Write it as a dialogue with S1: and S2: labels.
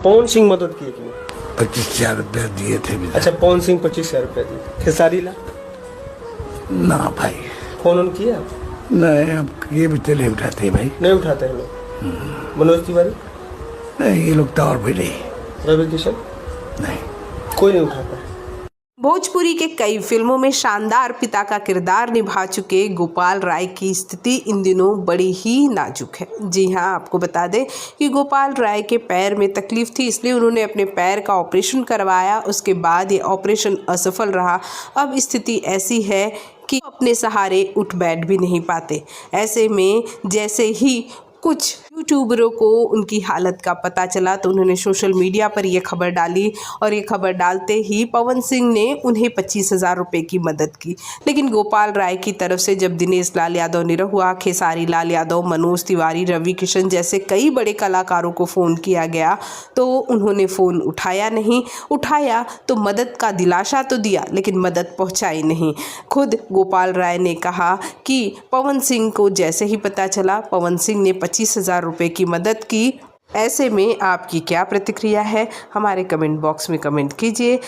S1: पवन सिंह मदद किए कि नहीं?
S2: 25,000 रुपया दिए थे विधायक।
S1: अच्छा, पवन सिंह 25,000 रुपया दिए। खेसारी लाल
S2: ना भाई,
S1: फोन ऑन किया आप?
S2: नहीं, हम ये भी तो नहीं उठाते भाई।
S1: नहीं उठाते हैं लोग। मनोज तिवारी,
S2: नहीं, ये लोग तो और भी नहीं।
S1: रवि किशन,
S2: नहीं,
S1: कोई नहीं उठाता।
S3: भोजपुरी के कई फिल्मों में शानदार पिता का किरदार निभा चुके गोपाल राय की स्थिति इन दिनों बड़ी ही नाजुक है। जी हां, आपको बता दें कि गोपाल राय के पैर में तकलीफ थी, इसलिए उन्होंने अपने पैर का ऑपरेशन करवाया। उसके बाद ये ऑपरेशन असफल रहा। अब स्थिति ऐसी है कि अपने सहारे उठ बैठ भी नहीं पाते। ऐसे में जैसे ही कुछ यूट्यूबरों को उनकी हालत का पता चला तो उन्होंने सोशल मीडिया पर यह खबर डाली और ये खबर डालते ही पवन सिंह ने उन्हें 25,000 रुपये की मदद की। लेकिन गोपाल राय की तरफ से जब दिनेश लाल यादव निरहुआ, खेसारी लाल यादव, मनोज तिवारी, रवि किशन जैसे कई बड़े कलाकारों को फ़ोन किया गया तो उन्होंने फ़ोन उठाया नहीं। उठाया तो मदद का दिलासा तो दिया लेकिन मदद पहुँचाई नहीं। खुद गोपाल राय ने कहा कि पवन सिंह को जैसे ही पता चला, पवन सिंह ने 25,000 रुपये की मदद की। ऐसे में आपकी क्या प्रतिक्रिया है? हमारे कमेंट बॉक्स में कमेंट कीजिए।